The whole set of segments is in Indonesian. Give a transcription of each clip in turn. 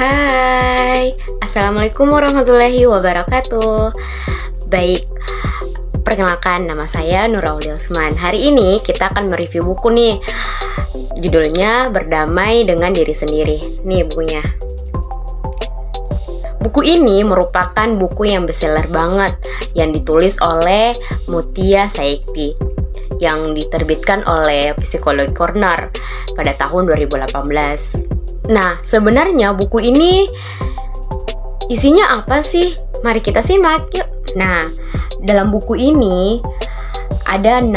Hai, Assalamualaikum warahmatullahi wabarakatuh. Baik, perkenalkan nama saya Nur Aulia Usman. Hari ini kita akan mereview buku nih. Judulnya Berdamai dengan Diri Sendiri. Nih bukunya. Buku ini merupakan buku yang bestseller banget, yang ditulis oleh Mutia Saekti, yang diterbitkan oleh Psikologi Corner pada tahun 2018. Nah, sebenarnya buku ini isinya apa sih? Mari kita simak yuk. Nah, dalam buku ini ada 6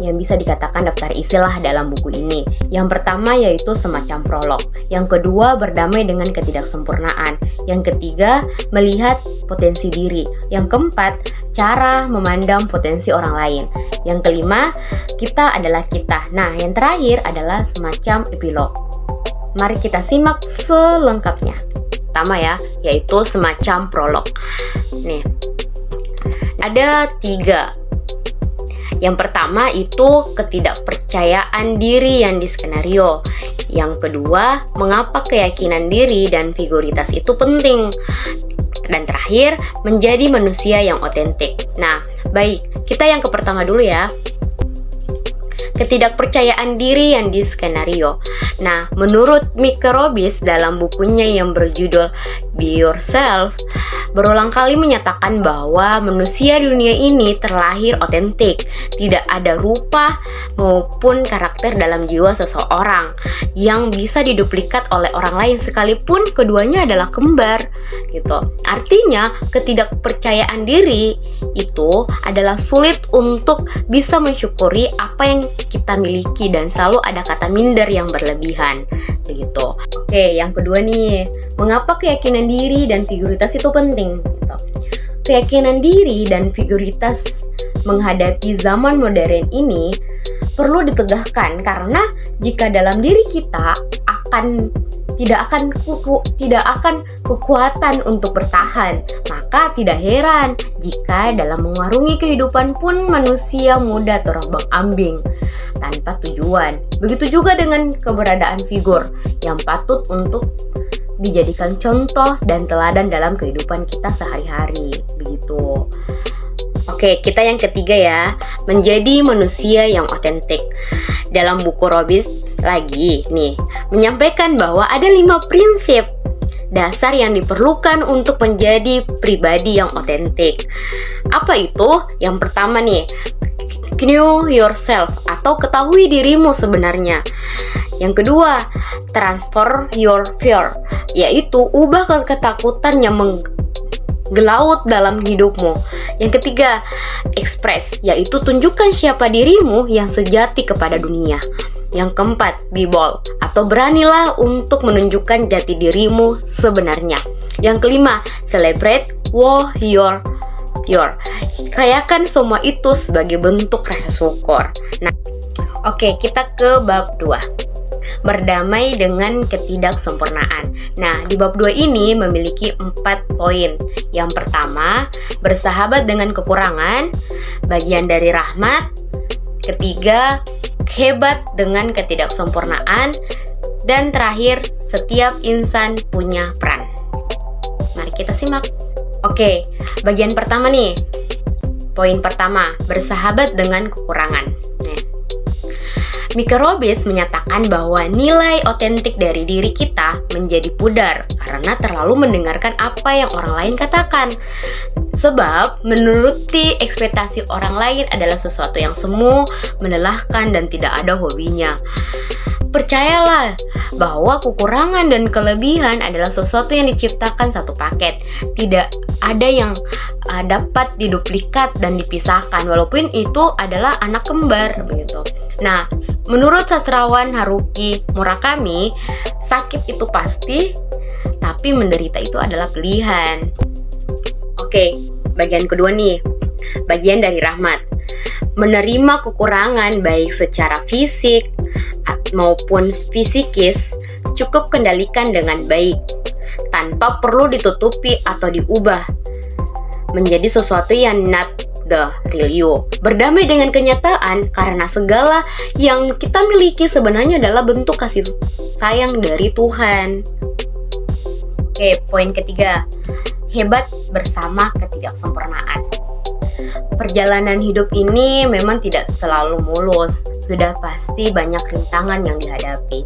yang bisa dikatakan daftar istilah dalam buku ini. Yang pertama yaitu semacam prolog. Yang kedua, berdamai dengan ketidaksempurnaan. Yang ketiga, melihat potensi diri. Yang keempat, cara memandang potensi orang lain. Yang kelima, kita adalah kita. Nah, yang terakhir adalah semacam epilog. Mari kita simak selengkapnya. Pertama ya, yaitu semacam prolog. Nih, ada 3. Yang pertama itu ketidakpercayaan diri yang diskenario. Yang kedua, mengapa keyakinan diri dan figuritas itu penting. Dan terakhir, menjadi manusia yang otentik. Nah, baik, kita yang ke pertama dulu ya. Ketidakpercayaan diri yang diskenario. Nah, menurut Mike Robbins dalam bukunya yang berjudul Be Yourself, berulang kali menyatakan bahwa manusia dunia ini terlahir otentik, tidak ada rupa maupun karakter dalam jiwa seseorang yang bisa diduplikat oleh orang lain sekalipun keduanya adalah kembar, gitu. Artinya, ketidakpercayaan diri itu adalah sulit untuk bisa mensyukuri apa yang kita miliki dan selalu ada kata minder yang berlebihan, begitu. Oke, yang kedua nih, mengapa keyakinan diri dan figuritas itu penting? Gitu. Keyakinan diri dan figuritas menghadapi zaman modern ini perlu ditegakkan karena jika dalam diri kita tidak akan kekuatan untuk bertahan, maka tidak heran jika dalam mengarungi kehidupan pun manusia mudah terombang-ambing tanpa tujuan. Begitu juga dengan keberadaan figur yang patut untuk dijadikan contoh dan teladan dalam kehidupan kita sehari-hari, begitu. Oke, kita yang ketiga ya, menjadi manusia yang otentik. Dalam buku Robbins lagi nih, menyampaikan bahwa ada 5 prinsip dasar yang diperlukan untuk menjadi pribadi yang otentik. Apa itu? Yang pertama nih, know yourself atau ketahui dirimu sebenarnya. Yang kedua, transfer your fear, yaitu ubah ketakutan yang menggelaut dalam hidupmu. Yang ketiga, express, yaitu tunjukkan siapa dirimu yang sejati kepada dunia. Yang keempat, be bold, atau beranilah untuk menunjukkan jati dirimu sebenarnya. Yang kelima, celebrate what you're. Rayakan semua itu sebagai bentuk rasa syukur. Nah, oke, kita ke bab 2. Berdamai dengan ketidaksempurnaan. Nah, di bab 2 ini memiliki 4 poin. Yang pertama, bersahabat dengan kekurangan, bagian dari rahmat. Ketiga, hebat dengan ketidaksempurnaan. Dan terakhir, setiap insan punya peran. Mari kita simak. Oke, bagian pertama nih. Poin pertama, bersahabat dengan kekurangan. Mike Robbins menyatakan bahwa nilai otentik dari diri kita menjadi pudar karena terlalu mendengarkan apa yang orang lain katakan. Sebab menuruti ekspektasi orang lain adalah sesuatu yang semu, melelahkan, dan tidak ada hobinya. Percayalah bahwa kekurangan dan kelebihan adalah sesuatu yang diciptakan satu paket. Tidak ada yang dapat diduplikat dan dipisahkan, walaupun itu adalah anak kembar, begitu. Nah, menurut sastrawan Haruki Murakami, sakit itu pasti, tapi menderita itu adalah pilihan. Oke, bagian kedua nih, bagian dari rahmat. Menerima kekurangan baik secara fisik maupun psikis cukup kendalikan dengan baik, tanpa perlu ditutupi atau diubah menjadi sesuatu yang not the real you. Berdamai dengan kenyataan karena segala yang kita miliki sebenarnya adalah bentuk kasih sayang dari Tuhan. Oke, poin ketiga, hebat bersama ketidaksempurnaan. Perjalanan hidup ini memang tidak selalu mulus, sudah pasti banyak rintangan yang dihadapi.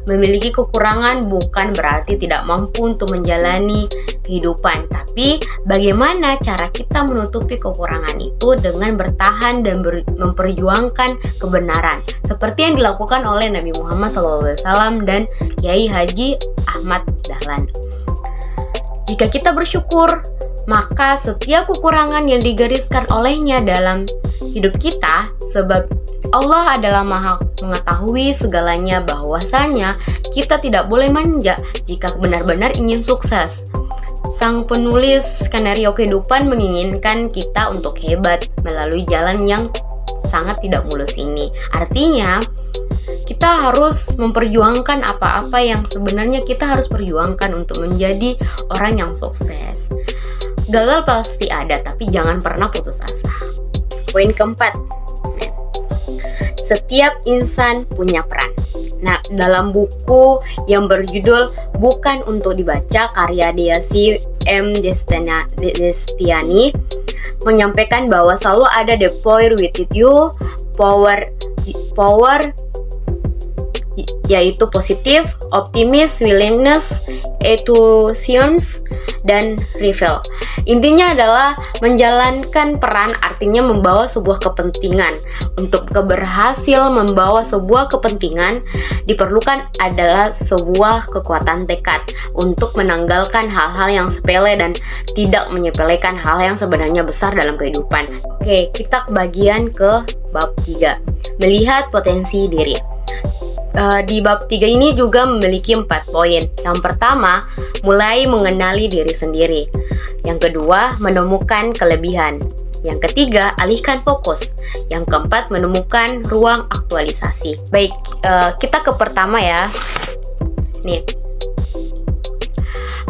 Memiliki kekurangan bukan berarti tidak mampu untuk menjalani kehidupan, tapi bagaimana cara kita menutupi kekurangan itu dengan bertahan dan memperjuangkan kebenaran, seperti yang dilakukan oleh Nabi Muhammad SAW dan Kiai Haji Ahmad Dahlan. Jika kita bersyukur, maka setiap kekurangan yang digariskan olehnya dalam hidup kita, sebab Allah adalah Maha mengetahui segalanya, bahwasanya kita tidak boleh manja jika benar-benar ingin sukses. Sang penulis skenario kehidupan menginginkan kita untuk hebat melalui jalan yang sangat tidak mulus ini. Artinya, kita harus memperjuangkan apa-apa yang sebenarnya kita harus perjuangkan untuk menjadi orang yang sukses. Gagal pasti ada, tapi jangan pernah putus asa. Poin keempat, setiap insan punya peran. Nah, dalam buku yang berjudul Bukan Untuk Dibaca, karya Desi M. Destiani menyampaikan bahwa selalu ada the power within you, power yaitu positif, optimis, willingness, enthusiasm, dan reveal. Intinya adalah menjalankan peran, artinya membawa sebuah kepentingan. Untuk berhasil membawa sebuah kepentingan, diperlukan adalah sebuah kekuatan tekad untuk menanggalkan hal-hal yang sepele dan tidak menyepelekan hal yang sebenarnya besar dalam kehidupan. Oke, kita ke bagian ke bab 3, melihat potensi diri. Di bab 3 ini juga memiliki 4 poin. Yang pertama, mulai mengenali diri sendiri. Yang kedua, menemukan kelebihan. Yang ketiga, alihkan fokus. Yang keempat, menemukan ruang aktualisasi. Baik, kita ke pertama ya. Nih,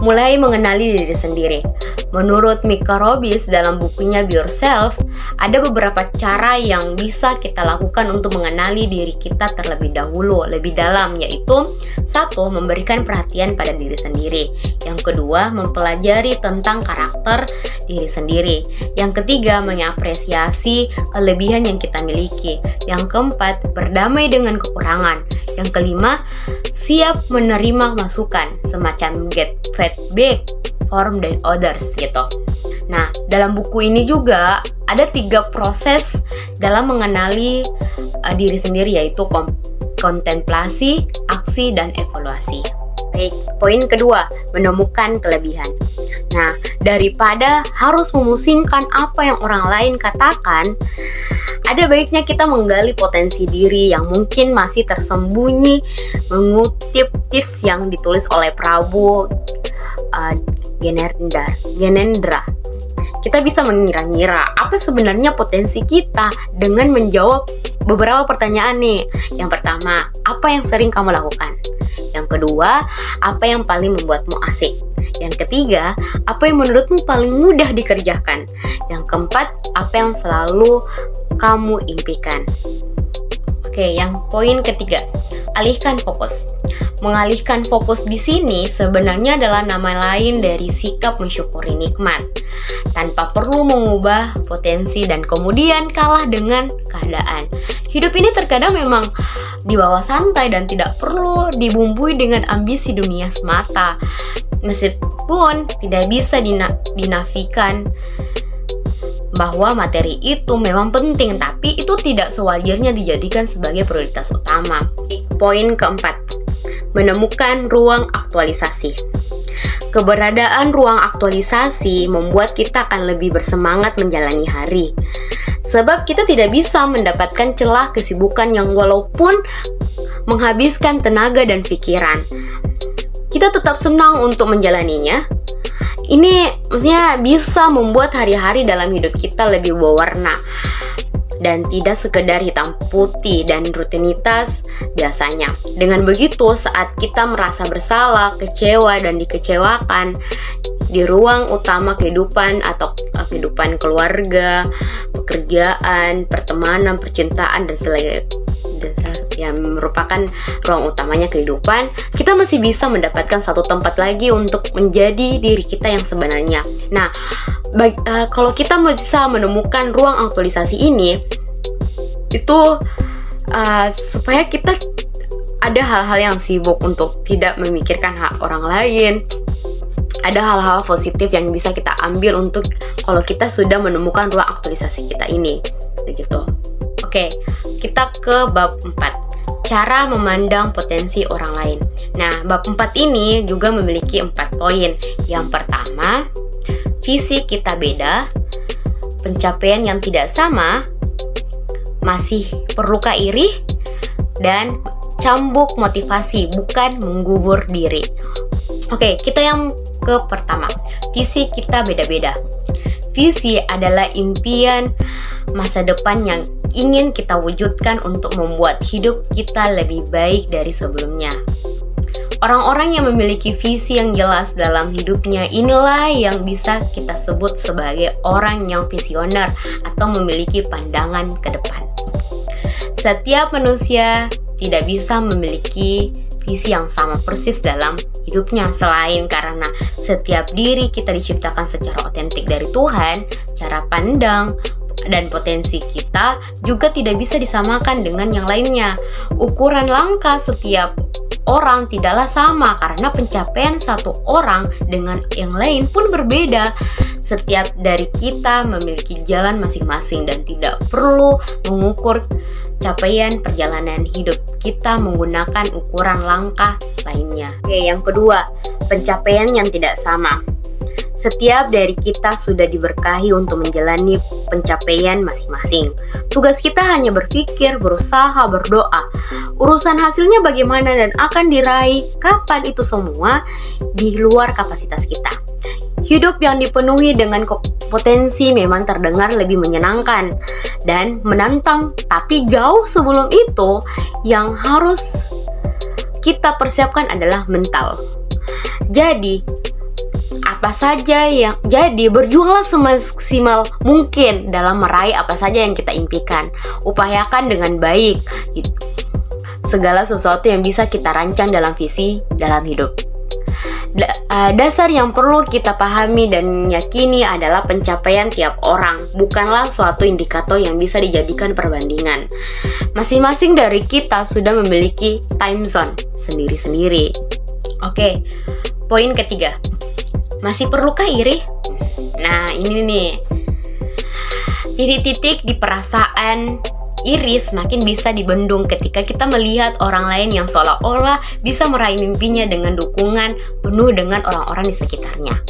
mulai mengenali diri sendiri. Menurut Mika Robbins dalam bukunya Be Yourself, ada beberapa cara yang bisa kita lakukan untuk mengenali diri kita terlebih dahulu, lebih dalam, yaitu 1. Memberikan perhatian pada diri sendiri. Yang kedua, mempelajari tentang karakter diri sendiri. Yang ketiga, mengapresiasi kelebihan yang kita miliki. Yang keempat, berdamai dengan kekurangan. Yang kelima, siap menerima masukan, semacam get feedback from the others gitu. Nah, dalam buku ini juga ada 3 proses dalam mengenali diri sendiri, yaitu kontemplasi, aksi, dan evaluasi. Baik, poin kedua, menemukan kelebihan. Nah, daripada harus memusingkan apa yang orang lain katakan, ada baiknya kita menggali potensi diri yang mungkin masih tersembunyi. Mengutip tips yang ditulis oleh Prabu Gyanendra, kita bisa mengira-ngira apa sebenarnya potensi kita dengan menjawab beberapa pertanyaan nih. Yang pertama, apa yang sering kamu lakukan? Yang kedua, apa yang paling membuatmu asik? Yang ketiga, apa yang menurutmu paling mudah dikerjakan? Yang keempat, apa yang selalu kamu impikan? Oke, yang poin ketiga, alihkan fokus. Mengalihkan fokus di sini sebenarnya adalah nama lain dari sikap mensyukuri nikmat, tanpa perlu mengubah potensi dan kemudian kalah dengan keadaan. Hidup ini terkadang memang dibawa santai dan tidak perlu dibumbui dengan ambisi dunia semata. Meskipun tidak bisa dinafikan bahwa materi itu memang penting, tapi itu tidak sewajarnya dijadikan sebagai prioritas utama. Poin keempat, menemukan ruang aktualisasi. Keberadaan ruang aktualisasi membuat kita akan lebih bersemangat menjalani hari. Sebab kita tidak bisa mendapatkan celah kesibukan yang walaupun menghabiskan tenaga dan pikiran, kita tetap senang untuk menjalaninya. Ini maksudnya bisa membuat hari-hari dalam hidup kita lebih berwarna dan tidak sekedar hitam putih dan rutinitas biasanya. Dengan begitu, saat kita merasa bersalah, kecewa, dan dikecewakan di ruang utama kehidupan atau kehidupan keluarga, pekerjaan, pertemanan, percintaan, dan yang merupakan ruang utamanya kehidupan, kita masih bisa mendapatkan satu tempat lagi untuk menjadi diri kita yang sebenarnya. Nah, kalau kita bisa menemukan ruang aktualisasi ini, itu supaya kita ada hal-hal yang sibuk untuk tidak memikirkan hak orang lain. Ada hal-hal positif yang bisa kita ambil untuk kalau kita sudah menemukan ruang aktualisasi kita ini, begitu. Oke, kita ke bab 4. Cara memandang potensi orang lain. Nah, bab 4 ini juga memiliki 4 poin. Yang pertama, visi kita beda, pencapaian yang tidak sama, masih perlukah iri, dan cambuk motivasi, bukan menggubur diri. Oke, kita yang ke pertama. Visi kita beda-beda. Visi adalah impian masa depan yang ingin kita wujudkan untuk membuat hidup kita lebih baik dari sebelumnya. Orang-orang yang memiliki visi yang jelas dalam hidupnya inilah yang bisa kita sebut sebagai orang yang visioner atau memiliki pandangan ke depan. Setiap manusia tidak bisa memiliki visi yang sama persis dalam hidupnya, selain karena setiap diri kita diciptakan secara otentik dari Tuhan. Cara pandang dan potensi kita juga tidak bisa disamakan dengan yang lainnya. Ukuran langkah setiap orang tidaklah sama karena pencapaian satu orang dengan yang lain pun berbeda. Setiap dari kita memiliki jalan masing-masing dan tidak perlu mengukur capaian perjalanan hidup kita menggunakan ukuran langkah lainnya. Oke, yang kedua, pencapaian yang tidak sama. Setiap dari kita sudah diberkahi untuk menjalani pencapaian masing-masing. Tugas kita hanya berpikir, berusaha, berdoa. Urusan hasilnya bagaimana dan akan diraih kapan, itu semua di luar kapasitas kita. Hidup yang dipenuhi dengan potensi memang terdengar lebih menyenangkan dan menantang, tapi jauh sebelum itu yang harus kita persiapkan adalah mental. Jadi berjuanglah semaksimal mungkin dalam meraih apa saja yang kita impikan. Upayakan dengan baik segala sesuatu yang bisa kita rancang dalam visi dalam hidup. Dasar yang perlu kita pahami dan yakini adalah pencapaian tiap orang bukanlah suatu indikator yang bisa dijadikan perbandingan. Masing-masing dari kita sudah memiliki time zone sendiri-sendiri. Oke, poin ketiga. Masih perlukah iri? Nah, ini nih. Titik-titik di perasaan iri semakin bisa dibendung ketika kita melihat orang lain yang seolah-olah bisa meraih mimpinya dengan dukungan penuh dengan orang-orang di sekitarnya.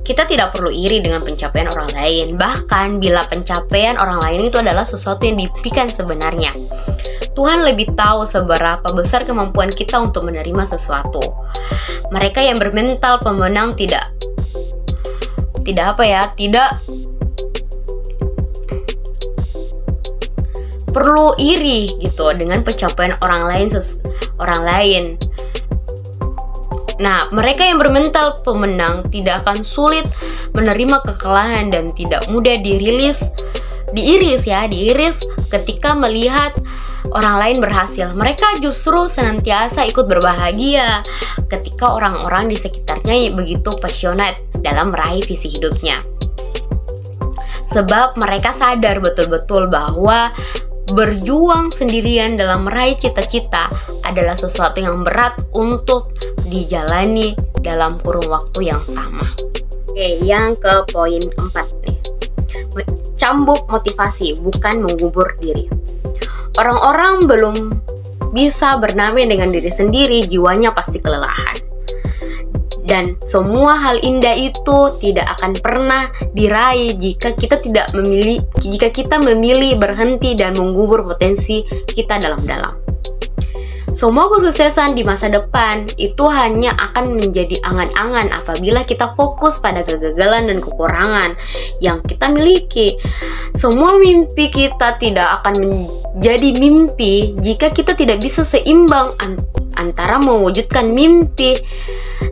Kita tidak perlu iri dengan pencapaian orang lain, bahkan bila pencapaian orang lain itu adalah sesuatu yang diimpikan sebenarnya. Tuhan lebih tahu seberapa besar kemampuan kita untuk menerima sesuatu. Mereka yang bermental pemenang tidak perlu iri gitu dengan pencapaian orang lain. Nah, mereka yang bermental pemenang tidak akan sulit menerima kekalahan dan tidak mudah diiris ketika melihat orang lain berhasil. Mereka justru senantiasa ikut berbahagia ketika orang-orang di sekitarnya begitu passionate dalam meraih visi hidupnya. Sebab mereka sadar betul-betul bahwa berjuang sendirian dalam meraih cita-cita adalah sesuatu yang berat untuk dijalani dalam kurun waktu yang sama. Oke, yang ke poin 4 nih. Cambuk motivasi, bukan mengubur diri. Orang-orang belum bisa bernamai dengan diri sendiri, jiwanya pasti kelelahan. Dan semua hal indah itu tidak akan pernah diraih jika kita memilih berhenti dan mengubur potensi kita dalam-dalam. Semua kesuksesan di masa depan itu hanya akan menjadi angan-angan apabila kita fokus pada kegagalan dan kekurangan yang kita miliki. Semua mimpi kita tidak akan menjadi mimpi jika kita tidak bisa seimbang antara mewujudkan mimpi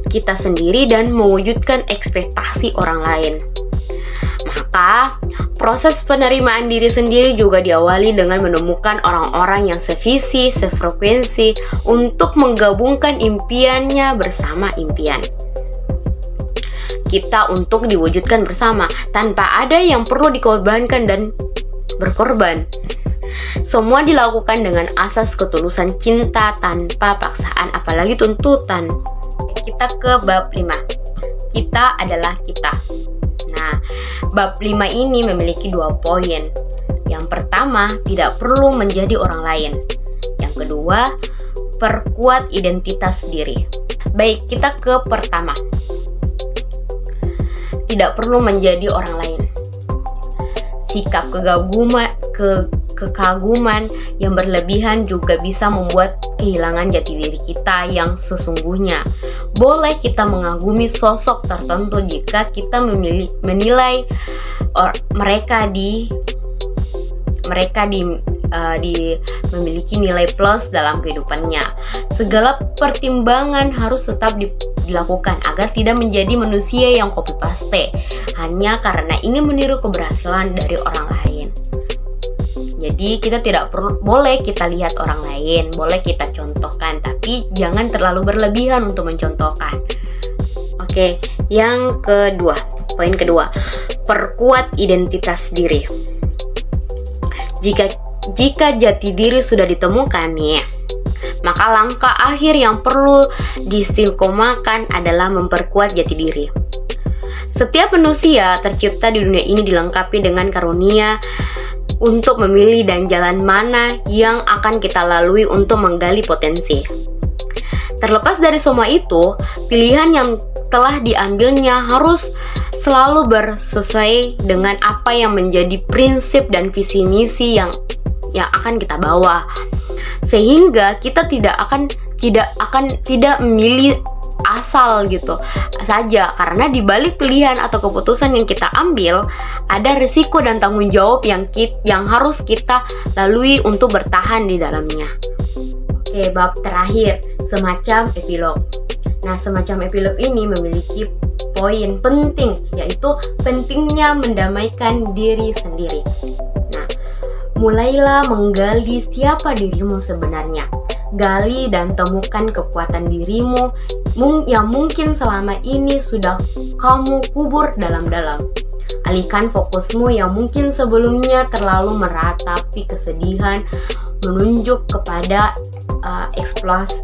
kita sendiri dan mewujudkan ekspektasi orang lain. Maka Maka, proses penerimaan diri sendiri juga diawali dengan menemukan orang-orang yang sevisi, sefrekuensi untuk menggabungkan impiannya bersama impian kita untuk diwujudkan bersama tanpa ada yang perlu dikorbankan dan berkorban. Semua dilakukan dengan asas ketulusan cinta tanpa paksaan apalagi tuntutan. Kita ke bab 5. Kita adalah kita. Nah, bab 5 ini memiliki 2 poin. Yang pertama, tidak perlu menjadi orang lain. Yang kedua, perkuat identitas diri. Baik, kita ke pertama. Tidak perlu menjadi orang lain. Sikap kekaguman yang berlebihan juga bisa membuat kehilangan jati diri kita yang sesungguhnya. Boleh kita mengagumi sosok tertentu jika kita menilai mereka memiliki nilai plus dalam kehidupannya. Segala pertimbangan harus tetap dilakukan agar tidak menjadi manusia yang copy paste hanya karena ingin meniru keberhasilan dari orang lain. Jadi kita tidak boleh kita lihat orang lain, boleh kita contohkan, tapi jangan terlalu berlebihan untuk mencontohkan. Oke, yang kedua, poin kedua, perkuat identitas diri. Jika jati diri sudah ditemukan nih, maka langkah akhir yang perlu diistiqomahkan adalah memperkuat jati diri. Setiap manusia tercipta di dunia ini dilengkapi dengan karunia untuk memilih dan jalan mana yang akan kita lalui untuk menggali potensi. Terlepas dari semua itu, pilihan yang telah diambilnya harus selalu bersesuai dengan apa yang menjadi prinsip dan visi misi yang akan kita bawa. Sehingga kita tidak memilih asal gitu saja, karena di balik pilihan atau keputusan yang kita ambil ada risiko dan tanggung jawab yang harus kita lalui untuk bertahan di dalamnya. Oke, bab terakhir, semacam epilog. Nah, semacam epilog ini memiliki poin penting, yaitu pentingnya mendamaikan diri sendiri. Nah, mulailah menggali siapa dirimu sebenarnya. Gali dan temukan kekuatan dirimu yang mungkin selama ini sudah kamu kubur dalam-dalam. Alihkan fokusmu yang mungkin sebelumnya terlalu meratapi kesedihan, menunjuk kepada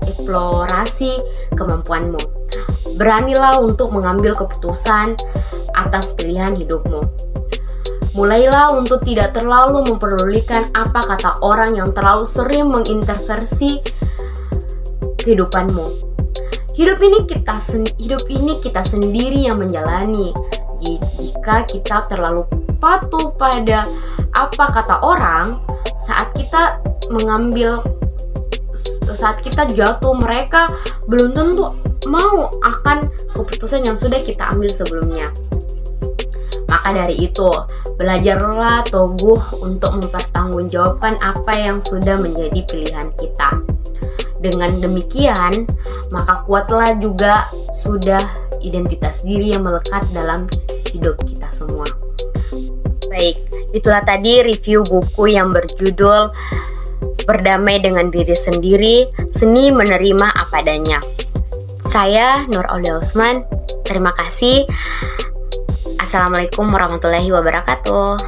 eksplorasi kemampuanmu. Beranilah untuk mengambil keputusan atas pilihan hidupmu. Mulailah untuk tidak terlalu memperdulikan apa kata orang yang terlalu sering mengintervensi kehidupanmu. Hidup ini kita sendiri yang menjalani. Jika kita terlalu patuh pada apa kata orang, saat kita jatuh, mereka belum tentu mau akan keputusan yang sudah kita ambil sebelumnya. Maka dari itu, belajarlah teguh untuk mempertanggungjawabkan apa yang sudah menjadi pilihan kita. Dengan demikian, maka kuatlah juga sudah identitas diri yang melekat dalam hidup kita semua. Baik, itulah tadi review buku yang berjudul Berdamai dengan Diri Sendiri, Seni Menerima Apa Adanya. Saya Nur Aulia Usman, terima kasih. Assalamualaikum warahmatullahi wabarakatuh.